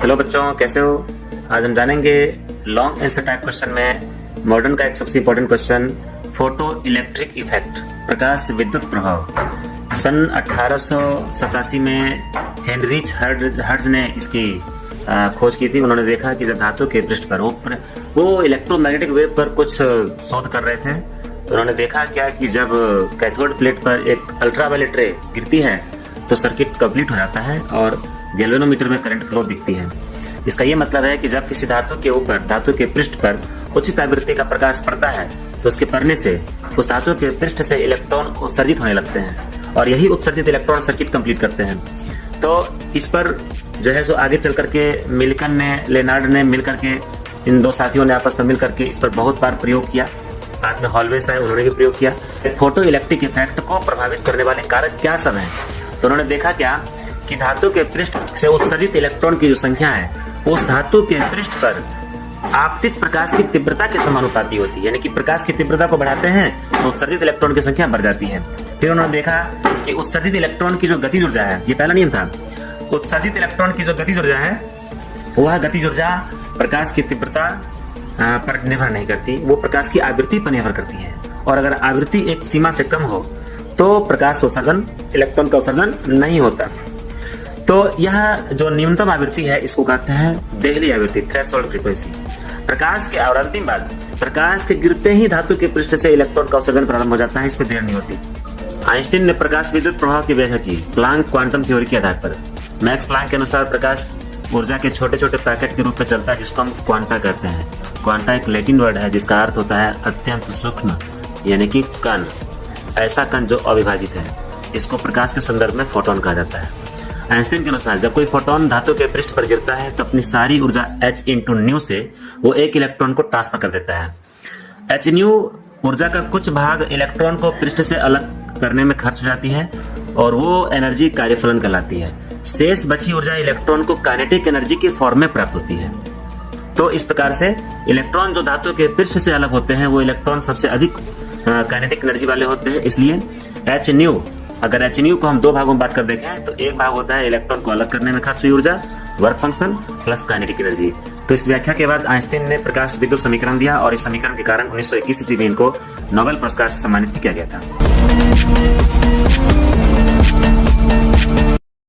Hello बच्चों, कैसे हो? आज हम जानेंगे लॉन्ग आंसर टाइप क्वेश्चन में मॉडर्न का एक सबसे important question, photo electric effect, प्रकाश विद्युत प्रभाव। सन 1887 में हेनरिच हर्ट्ज ने इसकी खोज की थी। उन्होंने देखा कि जब धातु के पृष्ठ पर वो इलेक्ट्रोमैग्नेटिक वेव पर कुछ शोध कर रहे थे, तो उन्होंने देखा क्या कि जब कैथोड प्लेट पर एक अल्ट्रावायलेट रे गिरती है तो सर्किट कंप्लीट हो जाता है और गैल्वेनोमीटर में करंट फ्लो दिखती है। इसका ये मतलब है कि जब किसी धातु के ऊपर, धातु के पृष्ठ पर उचित आवृत्ति का प्रकाश पड़ता है तो उसके पड़ने से उस धातु के पृष्ठ से इलेक्ट्रॉन उत्सर्जित होने लगते हैं और यही उत्सर्जित इलेक्ट्रॉन सर्किट कंप्लीट करते हैं। तो इस पर जो है सो आगे चल करके मिल्टन ने, लेनार्ड ने मिल करके, इन दो साथियों ने आपस में मिल करके इस पर बहुत बार प्रयोग किया। बाद में हॉलवेस आए, उन्होंने भी प्रयोग किया। फोटो इलेक्ट्रिक इफेक्ट को प्रभावित करने वाले कारक क्या सब हैं? तो उन्होंने देखा क्या कि धातु के पृष्ठ से उत्सर्जित इलेक्ट्रॉन की जो संख्या है उस धातु के पृष्ठ पर आपतित प्रकाश की तीव्रता के समानुपाती होती है। यानी कि प्रकाश की तीव्रता को बढ़ाते हैं तो उत्सर्जित इलेक्ट्रॉन की संख्या बढ़ जाती है। फिर उन्होंने देखा कि उत्सर्जित इलेक्ट्रॉन की जो गतिज ऊर्जा है, ये पहला नियम था, उत्सर्जित इलेक्ट्रॉन की जो गतिज ऊर्जा है वह गतिज ऊर्जा प्रकाश की तीव्रता पर निर्भर नहीं करती, वो प्रकाश की आवृत्ति पर निर्भर करती है। और अगर आवृत्ति एक सीमा से कम हो तो प्रकाश उत्सर्जन, इलेक्ट्रॉन का उत्सर्जन नहीं होता। तो यह जो न्यूनतम आवृत्ति है इसको कहते हैं देहली आवृत्ति, थ्रेशोल्ड फ्रीक्वेंसी। प्रकाश के आवृत्ति बाद प्रकाश के गिरते ही धातु के पृष्ठ से इलेक्ट्रॉन का उत्सर्जन प्रारंभ हो जाता है, इस पर देर नहीं होती। आइंस्टीन ने प्रकाश विद्युत प्रभाव की व्याख्या की प्लांक क्वांटम थ्योरी के आधार पर। मैक्स प्लांक के अनुसार प्रकाश ऊर्जा के छोटे छोटे पैकेट के रूप में चलता है, जिसको हम क्वांटा कहते हैं। क्वांटा एक लैटिन वर्ड है जिसका अर्थ होता है अत्यंत सूक्ष्म, यानी कि कण। ऐसा कण जो अविभाजित है, इसको प्रकाश के संदर्भ में फोटोन कहा जाता है। आइंस्टीन के अनुसार जब कोई फोटोन धातु के पृष्ठ पर गिरता है तो अपनी सारी ऊर्जा h/ν से वो एक इलेक्ट्रॉन को ट्रांसफर कर देता है। h/ν ऊर्जा का कुछ भाग इलेक्ट्रॉन को पृष्ठ से अलग करने में खर्च हो जाती है और वो एनर्जी कार्यफलन कहलाती है। शेष बची ऊर्जा इलेक्ट्रॉन को काइनेटिक एनर्जी के फॉर्म में प्राप्त होती है। तो इस प्रकार से इलेक्ट्रॉन जो धातु के पृष्ठ से अलग होते हैं वो इलेक्ट्रॉन सबसे अधिक काइनेटिक एनर्जी वाले होते हैं। इसलिए h/ν, अगर h/ν को हम दो भागों में बांट कर देखें तो एक भाग होता है इलेक्ट्रॉन को अलग करने में खर्च हुई ऊर्जा, work function plus kinetic energy. तो इस व्याख्या के बाद आइंस्टीन ने प्रकाश विद्युत समीकरण दिया और इस समीकरण के कारण 1921 ईस्वी में इनको नोबेल पुरस्कार से सम्मानित किया गया था।